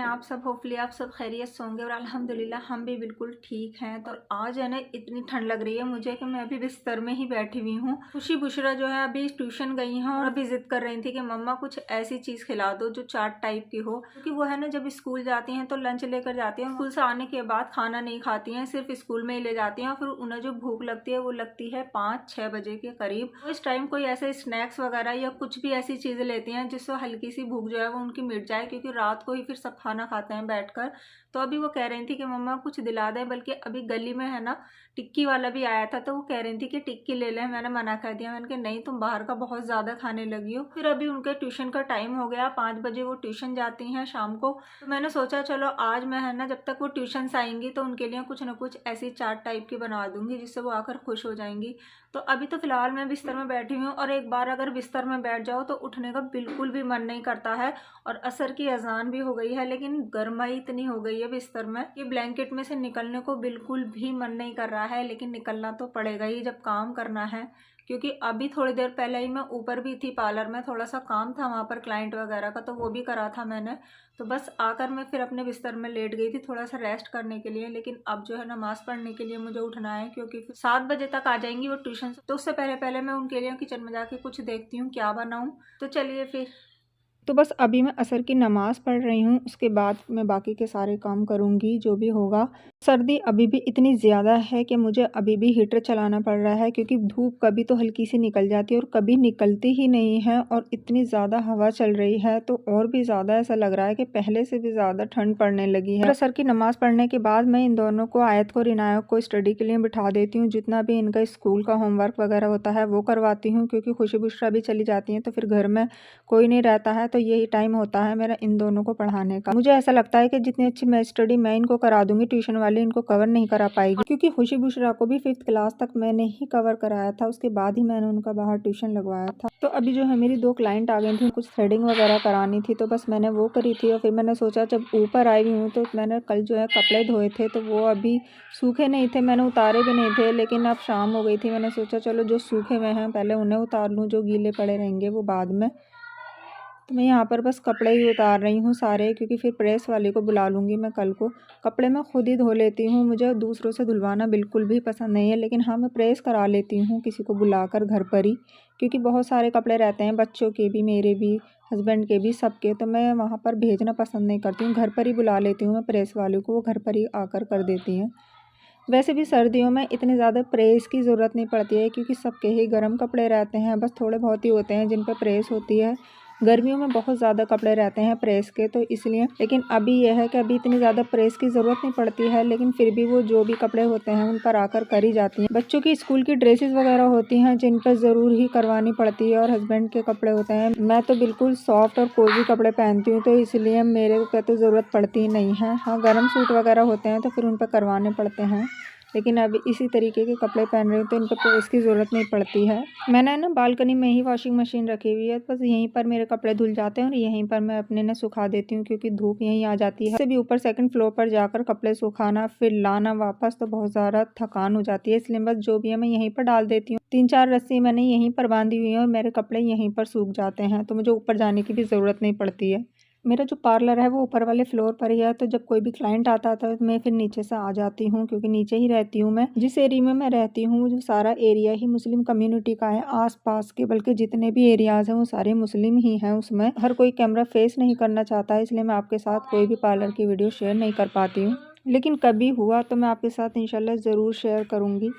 हैं आप सब? होपफुली आप सब खैरियत से होंगे और अल्हम्दुलिल्लाह हम भी बिल्कुल ठीक हैं। तो आज है ना, इतनी ठंड लग रही है मुझे कि मैं अभी बिस्तर में ही बैठी हुई हूँ। खुशी बुशरा जो है अभी ट्यूशन गई हैं और अभी जिद कर रही थी कि मम्मा कुछ ऐसी चीज़ खिला दो जो चाट टाइप की हो, क्योंकि वो है ना, जब स्कूल जाती हैं तो लंच लेकर जाती हैं। स्कूल से आने के बाद खाना नहीं खाती हैं, सिर्फ स्कूल में ही ले जाती हैं और फिर उन्हें जो भूख लगती है वो लगती है 5-6 बजे के करीब। तो इस टाइम कोई ऐसे स्नैक्स वगैरह या कुछ भी ऐसी चीज़ें लेती हैं जिससे हल्की सी भूख जो है वो उनकी मिट जाए, क्योंकि रात को ही फिर सब खाना खाते हैं बैठकर। तो अभी वो कह रही थी कि मम्मा कुछ दिला दें, बल्कि अभी गली में है ना टिक्की वाला भी आया था, तो वो कह रही थी कि टिक्की ले लें। मैंने मना कर दिया, मैंने कहा नहीं, तुम बाहर का बहुत ज़्यादा खाने लगी हो। फिर अभी उनके ट्यूशन का टाइम हो गया, 5 बजे वो ट्यूशन जाती हैं शाम को। तो मैंने सोचा चलो आज मैं है ना, जब तक वो ट्यूशन से आएंगी तो उनके लिए कुछ ना कुछ ऐसी चाट टाइप की बना दूंगी जिससे वो आकर खुश हो जाएंगी। तो अभी तो फिलहाल मैं बिस्तर में बैठी हुई हूँ और एक बार अगर बिस्तर में बैठ जाओ तो उठने का बिल्कुल भी मन नहीं करता है। और असर की अजान भी हो गई है, लेकिन गर्माई इतनी हो गई है बिस्तर में कि ब्लैंकेट में से निकलने को बिल्कुल भी मन नहीं कर रहा है। लेकिन निकलना तो पड़ेगा ही जब काम करना है, क्योंकि अभी थोड़ी देर पहले ही मैं ऊपर भी थी पार्लर में, थोड़ा सा काम था वहाँ पर क्लाइंट वगैरह का, तो वो भी करा था मैंने। तो बस आकर मैं फिर अपने बिस्तर में लेट गई थी थोड़ा सा रेस्ट करने के लिए। लेकिन अब जो है नमाज़ पढ़ने के लिए मुझे उठना है, क्योंकि 7 बजे तक आ जाएंगी वो ट्यूशन से। तो उससे पहले पहले मैं उनके लिए किचन में जाके कुछ देखती हूँ क्या बनाऊँ। तो चलिए फिर। तो बस अभी मैं असर की नमाज़ पढ़ रही हूँ, उसके बाद मैं बाकी के सारे काम करूँगी जो भी होगा। सर्दी अभी भी इतनी ज़्यादा है कि मुझे अभी भी हीटर चलाना पड़ रहा है, क्योंकि धूप कभी तो हल्की सी निकल जाती है और कभी निकलती ही नहीं है। और इतनी ज़्यादा हवा चल रही है तो और भी ज़्यादा ऐसा लग रहा है कि पहले से भी ज़्यादा ठंड पड़ने लगी है। असर की नमाज़ पढ़ने के बाद मैं इन दोनों को, आयत को और इनायत को, स्टडी के लिए बिठा देती हूँ। जितना भी इनका स्कूल का होमवर्क वगैरह होता है वो करवाती हूँ, क्योंकि खुशी बुशरा भी चली जाती हैं तो फिर घर में कोई नहीं रहता है। तो यही टाइम होता है मेरा इन दोनों को पढ़ाने का। मुझे ऐसा लगता है कि जितनी अच्छी मैं स्टडी मैं इनको करा दूंगी, ट्यूशन वाली इनको कवर नहीं करा पाएगी, क्योंकि खुशी बुशरा को भी 5th क्लास तक मैंने ही कवर कराया था, उसके बाद ही मैंने उनका बाहर ट्यूशन लगवाया था। तो अभी जो है मेरी 2 क्लाइंट आ गई थी, कुछ थ्रेडिंग वगैरह करानी थी, तो बस मैंने वो करी थी। और फिर मैंने सोचा जब ऊपर आई हुई हूँ तो मैंने कल जो है कपड़े धोए थे तो वो अभी सूखे नहीं थे, मैंने उतारे भी नहीं थे। लेकिन अब शाम हो गई थी, मैंने सोचा चलो जो सूखे हुए हैं पहले उन्हें उतार लूँ, जो गीले पड़े रहेंगे वो बाद में। तो मैं यहाँ पर बस कपड़े ही उतार रही हूँ सारे, क्योंकि फिर प्रेस वाली को बुला लूँगी मैं कल को। कपड़े मैं खुद ही धो लेती हूँ, मुझे दूसरों से धुलवाना बिल्कुल भी पसंद नहीं है। लेकिन हाँ, मैं प्रेस करा लेती हूँ किसी को बुलाकर घर पर ही, क्योंकि बहुत सारे कपड़े रहते हैं, बच्चों के भी, मेरे भी, हस्बैंड के भी, सबके। तो मैं वहाँ पर भेजना पसंद नहीं करती हूँ, घर पर ही बुला लेती हूँ मैं प्रेस वाली को, वो घर पर ही आकर कर देती हैं। वैसे भी सर्दियों में इतनी ज़्यादा प्रेस की ज़रूरत नहीं पड़ती है, क्योंकि सबके ही गर्म कपड़े रहते हैं, बस थोड़े बहुत ही होते हैं जिन पर प्रेस होती है। गर्मियों में बहुत ज़्यादा कपड़े रहते हैं प्रेस के, तो इसलिए। लेकिन अभी यह है कि अभी इतनी ज़्यादा प्रेस की ज़रूरत नहीं पड़ती है, लेकिन फिर भी वो जो भी कपड़े होते हैं उन पर आकर करी जाती हैं। बच्चों की स्कूल की ड्रेसेस वगैरह होती हैं जिन पर ज़रूर ही करवानी पड़ती है, और हस्बैंड के कपड़े होते हैं। मैं तो बिल्कुल सॉफ्ट और कोजी कपड़े पहनती हूँ, तो इसलिए मेरे पे तो ज़रूरत पड़ती ही नहीं है। हाँ, गर्म सूट वगैरह होते हैं तो फिर उन पर करवाने पड़ते हैं, लेकिन अब इसी तरीके के कपड़े पहन रही हूँ तो इन पर प्रेस की ज़रूरत नहीं पड़ती है। मैंने ना बालकनी में ही वॉशिंग मशीन रखी हुई है, बस यहीं पर मेरे कपड़े धुल जाते हैं और यहीं पर मैं अपने ना सुखा देती हूँ, क्योंकि धूप यहीं आ जाती है। इससे भी ऊपर 2nd फ्लोर पर जाकर कपड़े सुखाना फिर लाना वापस तो बहुत ज़्यादा थकान हो जाती है, इसलिए बस जो भी है मैं यहीं पर डाल देती हूँ। 3-4 रस्सी मैंने यहीं पर बांधी हुई है और मेरे कपड़े यहीं पर सूख जाते हैं, तो मुझे ऊपर जाने की भी ज़रूरत नहीं पड़ती है। मेरा जो पार्लर है वो ऊपर वाले फ्लोर पर ही है, तो जब कोई भी क्लाइंट आता था तो मैं फिर नीचे से आ जाती हूँ, क्योंकि नीचे ही रहती हूँ मैं। जिस एरिया में मैं रहती हूँ जो सारा एरिया ही मुस्लिम कम्युनिटी का है, आसपास के बल्कि जितने भी एरियाज़ हैं वो सारे मुस्लिम ही हैं। उसमें हर कोई कैमरा फेस नहीं करना चाहता है, इसलिए मैं आपके साथ कोई भी पार्लर की वीडियो शेयर नहीं कर पाती हूँ। लेकिन कभी हुआ तो मैं आपके साथ इंशाल्लाह ज़रूर शेयर करूँगी।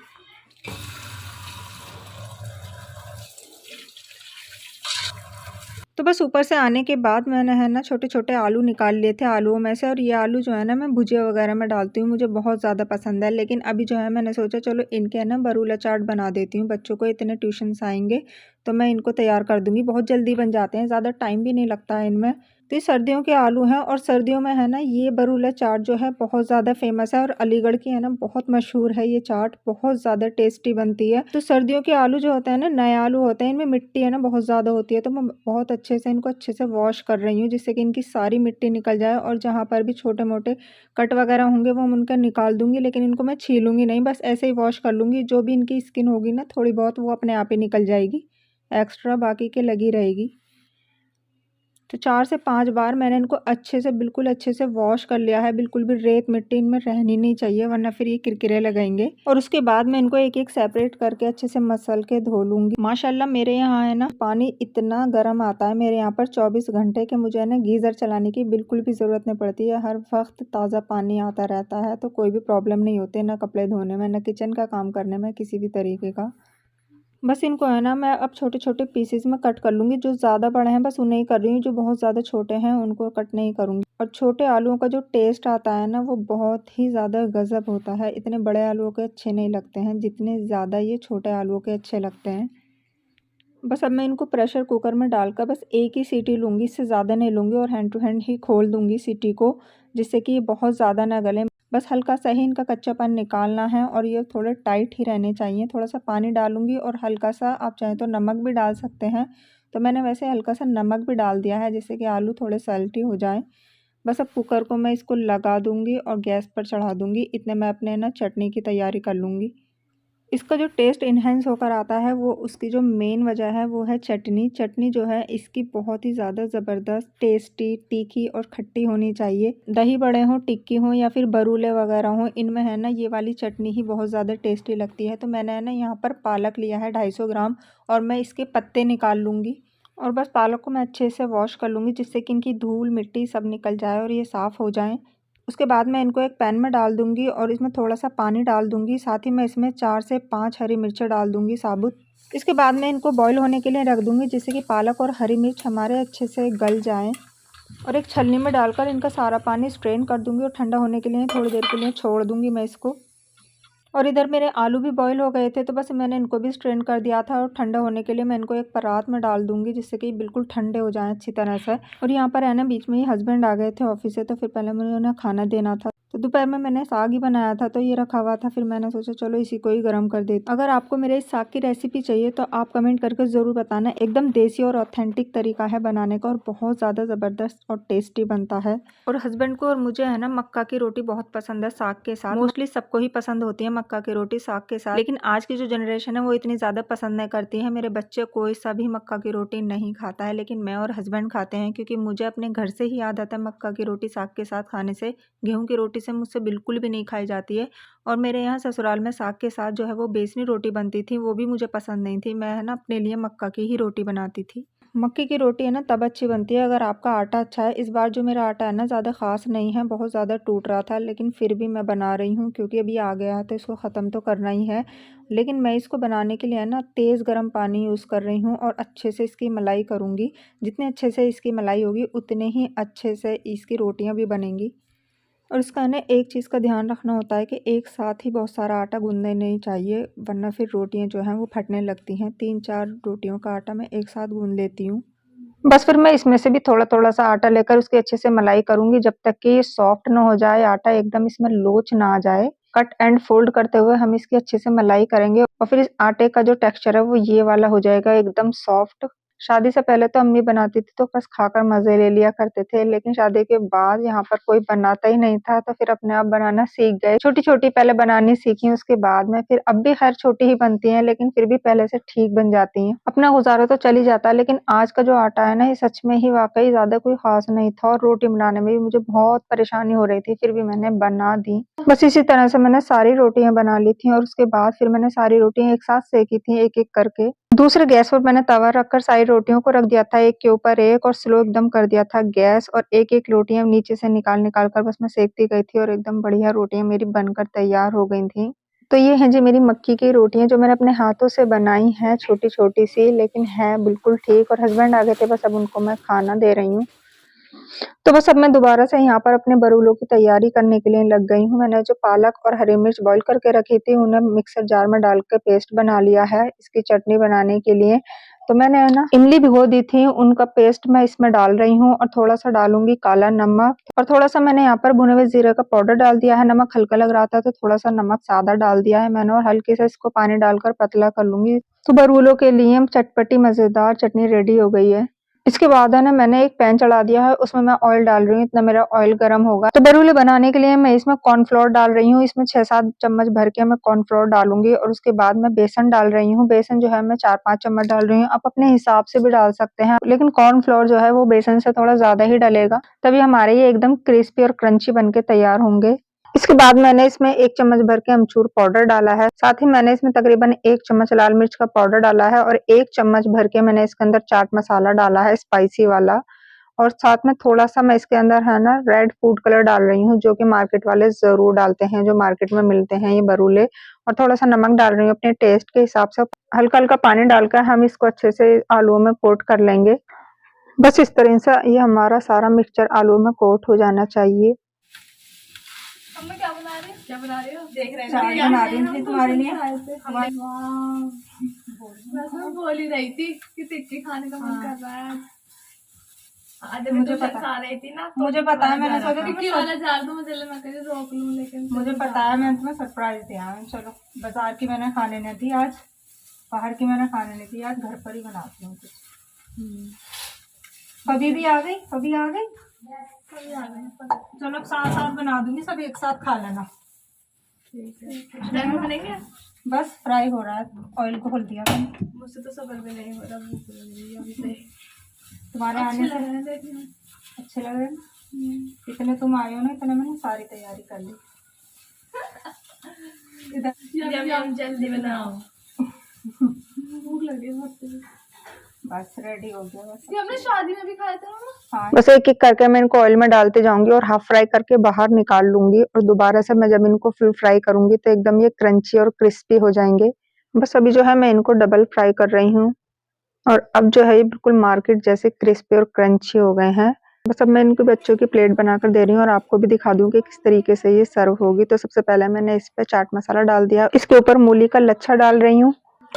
तो बस ऊपर से आने के बाद मैंने है ना छोटे छोटे आलू निकाल लिए थे आलूओं में से, और ये आलू जो है ना मैं भुजिया वगैरह में डालती हूँ, मुझे बहुत ज़्यादा पसंद है। लेकिन अभी जो है मैंने सोचा चलो इनके है ना बरूला चाट बना देती हूँ, बच्चों को इतने ट्यूशन से आएंगे तो मैं इनको तैयार कर दूँगी, बहुत जल्दी बन जाते हैं, ज़्यादा टाइम भी नहीं लगता है इनमें। तो ये सर्दियों के आलू हैं, और सर्दियों में है ना ये बरूला चाट जो है बहुत ज़्यादा फेमस है, और अलीगढ़ की है ना बहुत मशहूर है ये चाट, बहुत ज़्यादा टेस्टी बनती है। तो सर्दियों के आलू जो होते हैं ना, नए आलू होते हैं, इनमें मिट्टी है ना बहुत ज़्यादा होती है, तो मैं बहुत अच्छे से इनको अच्छे से वॉश कर रही हूँ, जिससे कि इनकी सारी मिट्टी निकल जाए, और जहाँ पर भी छोटे मोटे कट वगैरह होंगे वो मैं उनका निकाल दूंगी। लेकिन इनको मैं छीलूंगी नहीं, बस ऐसे ही वॉश कर लूँगी। जो भी इनकी स्किन होगी ना थोड़ी बहुत वो अपने आप ही निकल जाएगी, एक्स्ट्रा बाकी के लगी रहेगी। तो 4 से 5 बार मैंने इनको अच्छे से बिल्कुल अच्छे से वॉश कर लिया है। बिल्कुल भी रेत मिट्टी इनमें रहनी नहीं चाहिए, वरना फिर ये किरकिरे लगेंगे। और उसके बाद मैं इनको एक एक सेपरेट करके अच्छे से मसल के धो लूँगी। माशाल्लाह मेरे यहाँ है ना पानी इतना गर्म आता है मेरे यहाँ पर 24 घंटे के, मुझे है ना गीज़र चलाने की बिल्कुल भी ज़रूरत नहीं पड़ती है। हर वक्त ताज़ा पानी आता रहता है, तो कोई भी प्रॉब्लम नहीं होती है, ना कपड़े धोने में, ना किचन का काम करने में, किसी भी तरीके का। बस इनको है ना मैं अब छोटे-छोटे पीसेस में कट कर लूँगी। जो ज़्यादा बड़े हैं बस उन्हें ही कर रही हूँ, जो बहुत ज़्यादा छोटे हैं उनको कट नहीं करूँगी। और छोटे आलूओं का जो टेस्ट आता है ना वो बहुत ही ज़्यादा गज़ब होता है। इतने बड़े आलूओं के अच्छे नहीं लगते हैं जितने ज़्यादा ये छोटे आलूओं के अच्छे लगते हैं। बस अब मैं इनको प्रेशर कुकर में डालकर बस एक ही सीटी लूँगी, इससे ज़्यादा नहीं लूँगी, और हैंड टू हैंड ही खोल दूँगी सीटी को, जिससे कि ये बहुत ज़्यादा ना गलें। बस हल्का सा ही इनका कच्चापन निकालना है और ये थोड़े टाइट ही रहने चाहिए। थोड़ा सा पानी डालूँगी और हल्का सा आप चाहें तो नमक भी डाल सकते हैं। तो मैंने वैसे हल्का सा नमक भी डाल दिया है, जिससे कि आलू थोड़े सल्टी हो जाएँ। बस अब कुकर को मैं इसको लगा दूँगी और गैस पर चढ़ा दूँगी। इतने मैं अपने ना चटनी की तैयारी कर लूँगी। इसका जो टेस्ट इन्हेंस होकर आता है वो उसकी जो मेन वजह है वो है चटनी। चटनी जो है इसकी बहुत ही ज़्यादा ज़बरदस्त टेस्टी, तीखी और खट्टी होनी चाहिए। दही बड़े हों, टिक्की हों या फिर बरूले वगैरह हों, इनमें है ना ये वाली चटनी ही बहुत ज़्यादा टेस्टी लगती है। तो मैंने है ना यहाँ पर पालक लिया है 250 ग्राम, और मैं इसके पत्ते निकाल लूँगी। और बस पालक को मैं अच्छे से वॉश कर लूँगी, जिससे कि इनकी धूल मिट्टी सब निकल जाए और ये साफ़ हो जाएँ। उसके बाद मैं इनको एक पैन में डाल दूँगी और इसमें थोड़ा-सा पानी डाल दूँगी। साथ ही मैं इसमें 4 से 5 हरी मिर्चें डाल दूँगी साबुत। इसके बाद मैं इनको बॉयल होने के लिए रख दूँगी, जिससे कि पालक और हरी मिर्च हमारे अच्छे से गल जाएँ। और एक छलनी में डालकर इनका सारा पानी स्ट्रेन कर दूँगी और ठंडा होने के लिए थोड़ी देर के लिए छोड़ दूँगी मैं इसको। और इधर मेरे आलू भी बॉयल हो गए थे, तो बस मैंने इनको भी स्ट्रेन कर दिया था, और ठंडा होने के लिए मैं इनको एक परात में डाल दूँगी, जिससे कि बिल्कुल ठंडे हो जाएँ अच्छी तरह से। और यहाँ पर है ना बीच में ही हस्बैंड आ गए थे ऑफ़िस से, तो फिर पहले मुझे उन्हें खाना देना था। तो दोपहर में मैंने साग ही बनाया था, तो ये रखा हुआ था, फिर मैंने सोचा चलो इसी को ही गर्म कर देती। अगर आपको मेरे इस साग की रेसिपी चाहिए तो आप कमेंट करके ज़रूर बताना। एकदम देसी और ऑथेंटिक तरीका है बनाने का, और बहुत ज़्यादा ज़बरदस्त और टेस्टी बनता है। और हस्बैंड को और मुझे है ना मक्का की रोटी बहुत पसंद है साग के साथ। मोस्टली सबको ही पसंद होती है मक्का की रोटी साग के साथ, लेकिन आज की जो जनरेशन है वो इतनी ज़्यादा पसंद नहीं करती है। मेरे बच्चे कोई सा भी मक्का की रोटी नहीं खाता है, लेकिन मैं और हस्बैंड खाते हैं, क्योंकि मुझे अपने घर से ही आदत है मक्का की रोटी साग के साथ खाने से। गेहूँ की रोटी से मुझसे बिल्कुल भी नहीं खाई जाती है। और मेरे यहाँ ससुराल में साग के साथ जो है वो बेसनी रोटी बनती थी, वो भी मुझे पसंद नहीं थी। मैं है ना अपने लिए मक्का की ही रोटी बनाती थी। मक्के की रोटी है ना तब अच्छी बनती है अगर आपका आटा अच्छा है। इस बार जो मेरा आटा है ना ज़्यादा ख़ास नहीं है, बहुत ज़्यादा टूट रहा था, लेकिन फिर भी मैं बना रही हूँ, क्योंकि अभी आ गया है तो इसको ख़त्म तो करना ही है। लेकिन मैं इसको बनाने के लिए है ना तेज़ गर्म पानी यूज़ कर रही हूँ, और अच्छे से इसकी मलाई करूँगी। जितने अच्छे से इसकी मलाई होगी उतने ही अच्छे से इसकी रोटियाँ भी बनेंगी। और इसका ना एक चीज़ का ध्यान रखना होता है कि एक साथ ही बहुत सारा आटा गूँधना नहीं चाहिए, वरना फिर रोटियाँ जो हैं वो फटने लगती हैं। 3-4 रोटियों का आटा मैं एक साथ गूँध लेती हूँ। बस फिर मैं इसमें से भी थोड़ा-थोड़ा सा आटा लेकर उसकी अच्छे से मलाई करूँगी, जब तक कि ये सॉफ्ट ना हो जाए, आटा एकदम इसमें लोच ना आ जाए। कट एंड फोल्ड करते हुए हम इसकी अच्छे से मलाई करेंगे, और फिर इस आटे का जो टेक्सचर है वो ये वाला हो जाएगा, एकदम सॉफ्ट। शादी से पहले तो अम्मी बनाती थी तो बस खाकर मज़े ले लिया करते थे, लेकिन शादी के बाद यहाँ पर कोई बनाता ही नहीं था, तो फिर अपने आप बनाना सीख गए। छोटी-छोटी पहले बनानी सीखी, उसके बाद में फिर अब भी खैर छोटी ही बनती हैं, लेकिन फिर भी पहले से ठीक बन जाती हैं। अपना गुज़ारा तो चल ही जाता है, लेकिन आज का जो आटा है ना ये सच में ही वाक़ई ज़्यादा कोई ख़ास नहीं था, और रोटी बनाने में भी मुझे बहुत परेशानी हो रही थी, फिर भी मैंने बना दी। बस इसी तरह से मैंने सारी रोटियाँ बना ली थी, और उसके बाद फिर मैंने सारी रोटियाँ एक साथ सेकी थी, एक-एक करके। दूसरे गैस पर मैंने तवा रखकर सारी रोटियों को रख दिया था एक के ऊपर एक, और स्लो एकदम कर दिया था गैस, और एक-एक रोटियाँ नीचे से निकाल-निकाल कर बस मैं सेकती गई थी, और एकदम बढ़िया रोटियाँ मेरी बनकर तैयार हो गई थी। तो ये हैं जी मेरी मक्की की रोटियाँ, जो मैंने अपने हाथों से बनाई हैं, छोटी-छोटी सी, लेकिन है बिल्कुल ठीक। और हस्बैंड आ गए थे, बस अब उनको मैं खाना दे रही हूँ। तो बस अब मैं दोबारा से यहाँ पर अपने बरूलों की तैयारी करने के लिए लग गई हूँ। मैंने जो पालक और हरी मिर्च बॉईल करके रखी थी, उन्हें मिक्सर जार में डाल के पेस्ट बना लिया है इसकी चटनी बनाने के लिए। तो मैंने है ना इमली भिगो दी थी, उनका पेस्ट मैं इसमें डाल रही हूँ, और थोड़ा-सा डालूँगी काला नमक, और थोड़ा-सा मैंने यहाँ पर भुने हुए जीरे का पाउडर डाल दिया है। नमक हल्का लग रहा था तो थोड़ा-सा नमक सादा डाल दिया है मैंने, और हल्के से इसको पानी डालकर पतला कर लूँगी। तो बरूलों के लिए चटपटी मज़ेदार चटनी रेडी हो गई है। इसके बाद है ना मैंने एक पैन चढ़ा दिया है, उसमें मैं ऑयल डाल रही हूँ। इतना मेरा ऑयल गर्म होगा तो बरूले बनाने के लिए मैं इसमें कॉर्नफ्लोर डाल रही हूँ। इसमें 6-7 चम्मच भर के मैं कॉर्नफ्लोर डालूंगी और उसके बाद मैं बेसन डाल रही हूँ। बेसन जो है मैं 4-5 चम्मच डाल रही हूँ। आप अपने हिसाब से भी डाल सकते हैं, लेकिन कॉर्नफ्लोर जो है वो बेसन से थोड़ा ज्यादा ही डलेगा, तभी हमारे ये एकदम क्रिस्पी और क्रंची बन के तैयार होंगे। इसके बाद मैंने इसमें 1 चम्मच भर के अमचूर पाउडर डाला है। साथ ही मैंने इसमें तकरीबन 1 चम्मच लाल मिर्च का पाउडर डाला है और 1 चम्मच भर के मैंने इसके अंदर चाट मसाला डाला है, स्पाइसी वाला। और साथ में थोड़ा सा मैं इसके अंदर है ना रेड फूड कलर डाल रही हूँ, जो कि मार्केट वाले जरूर डालते हैं, जो मार्केट में मिलते हैं ये बरूले। और थोड़ा सा नमक डाल रही हूँ अपने टेस्ट के हिसाब से। हल्का हल्का पानी डालकर हम इसको अच्छे से आलूओं में कोट कर लेंगे। बस इस तरह से ये हमारा सारा मिक्सचर आलू में कोट हो जाना चाहिए। अम्मा क्या बना रहे हो? क्या बना रहे हो? देख रहे हैं चाट बना रही थी तुम्हारे लिए। मैं बोल ही रही थी कि टिक्की खाने का मन कर रहा है। आज मुझे तो पता आ रही थी ना, मुझे पता है, मैंने सोचा टिक्की वाला जार दो मुझे, मैं कहीं रोक लूं, लेकिन मुझे पता है मैंने तुम्हें सरप्राइज दिया है। चलो, बाजार की मैंने खाने नहीं दी आज, बाहर की मैंने खाने नहीं दी आज, घर पर ही बनाती हूँ कुछ। कभी भी आ गई, कभी आ गई। चलो साथ साथ बना दूंगी, सब एक साथ खा लेना। बनेंगे। बस फ्राई हो रहा है, ऑयल को खोल दिया मैंने। मुझसे तो सबर भी नहीं हो रहा, भूख लग रही है अभी से। तुम्हारे आने से अच्छे लग रहे हैं। इतने तुम आए हो ना, इतने मैंने सारी तैयारी कर ली। जल्दी बनाओ, भूख लग रही है बहुत। बस रेडी हो गया। बस ये हमने शादी में भी खाया था ना। हाँ, बस एक एक करके मैं इनको ऑयल में डालते जाऊंगी और हाफ फ्राई करके बाहर निकाल लूंगी। और दोबारा से मैं जब इनको फुल फ्राई करूंगी तो एकदम ये क्रंची और क्रिस्पी हो जाएंगे। बस अभी जो है मैं इनको डबल फ्राई कर रही हूँ और अब जो है ये बिल्कुल मार्केट जैसे क्रिस्पी और क्रंची हो गए हैं। बस अब मैं इनके बच्चों की प्लेट बनाकर दे रही हूँ और आपको भी दिखा दूं कि किस तरीके से ये सर्व होगी। तो सबसे पहले मैंने इस पे चाट मसाला डाल दिया, इसके ऊपर मूली का लच्छा डाल रही हूँ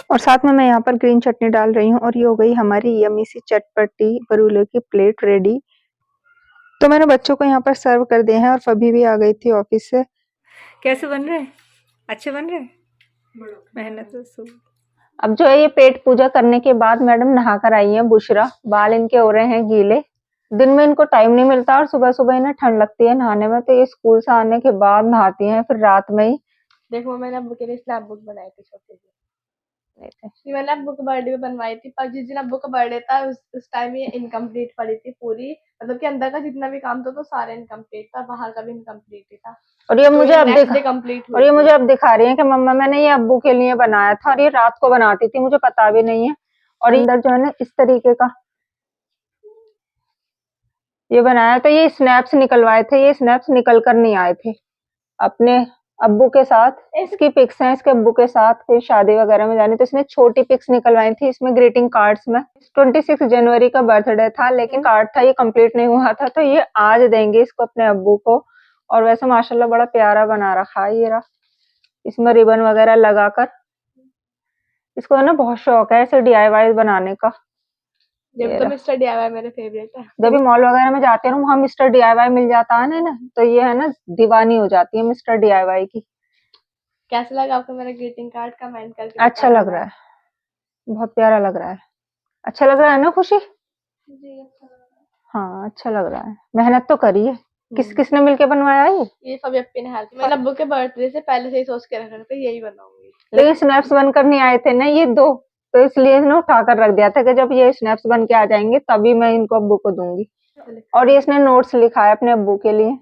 और साथ में मैं यहाँ पर ग्रीन चटनी डाल रही हूँ। और ये हो गई हमारी यम्मी सी चटपटी बरूले की प्लेट रेडी। तो मैंने बच्चों को यहाँ पर सर्व कर दिए हैं और फबी भी आ गई थी ऑफिस से। कैसे बन रहे हैं? अच्छे बन रहे हैं, मेहनत से। अब जो है ये पेट पूजा करने के बाद मैडम नहा कर आई हैं बुशरा। बाल इनके हो रहे हैं गीले, दिन में इनको टाइम नहीं मिलता और सुबह सुबह इन्हें ठंड लगती है नहाने में, तो ये स्कूल से आने के बाद नहाती हैं, फिर रात में ही। देखो मैंने अब्बू के लिए स्लैब बुक बनाई थी छोटी सी, ये मैंने अब्बू के बर्थडे पे बनवाई थी, पर जिस दिन अब्बू का बर्थडे था उस टाइम ये इनकम्प्लीट पड़ी थी पूरी, मतलब कि अंदर का जितना भी काम था तो सारा इनकम्प्लीट था, बाहर का भी इनकम्प्लीट ही था। और ये तो मुझे अब कंप्लीट और ये मुझे अब दिखा रही है कि मम्मा मैंने ये अब्बू के लिए बनाया था और ये रात को बनाती थी, मुझे पता भी नहीं है। और अंदर जो है ना इस तरीके का ये बनाया, तो ये स्नैप्स निकलवाए थे, ये स्नैप्स निकल कर नहीं आए थे अपने अब्बू के साथ। इसकी पिक्स हैं इसके अब्बू के साथ, फिर शादी वगैरह में जाने तो इसने छोटी पिक्स निकलवाई थी इसमें ग्रीटिंग कार्ड्स में। 26 जनवरी का बर्थडे था, लेकिन कार्ड था ये कंप्लीट नहीं हुआ था, तो ये आज देंगे इसको अपने अब्बू को। और वैसे माशाल्लाह बड़ा प्यारा बना रखा है ये रहा, इसमें रिबन वगैरह लगाकर। इसको है ना बहुत शौक है ऐसे DIY बनाने का। जब तो मिस्टर DIY मेरे फेवरेट है। जब भी मॉल वगैरह में जाते हैं ना वहाँ मिस्टर DIY मिल जाता है ना, तो ये है ना दीवानी हो जाती है मिस्टर DIY की। कैसा लगा आपको मेरा ग्रीटिंग कार्ड? कमेंट करके अच्छा लग रहा है, बहुत प्यारा लग रहा है। अच्छा लग रहा है ना खुशी? जी अच्छा लग रहा है। हाँ अच्छा लग रहा है, मेहनत तो करी है। किसने मिलके बनवाया ये सभी अपने ने हेल्प, मैंने अब्बू के बर्थडे से पहले से ही सोच के रखा था यही बनाऊंगी। लेकिन स्नैप्स बनकर नहीं आए थे ना ये दो, तो इसलिए ना उठा कर रख दिया था कि जब ये स्नैप्स बन के आ जाएंगे तभी मैं इनको अब्बू को दूंगी। और ये इसने नोट्स लिखा है अपने अब्बू के लिए।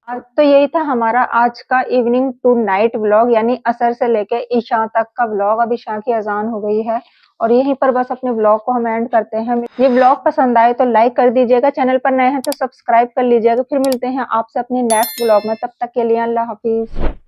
तो यही था हमारा आज का इवनिंग टू नाइट व्लॉग, यानी असर से लेके ईशा तक का व्लॉग। अब ईशा की अजान हो गई है और यहीं पर बस अपने व्लॉग को हम एंड करते हैं। ये व्लॉग पसंद आए तो लाइक कर दीजिएगा, चैनल पर नए हैं तो सब्सक्राइब कर लीजिएगा। फिर मिलते हैं आपसे अपने नेक्स्ट व्लॉग में, तब तक के लिए अल्लाह हाफिज।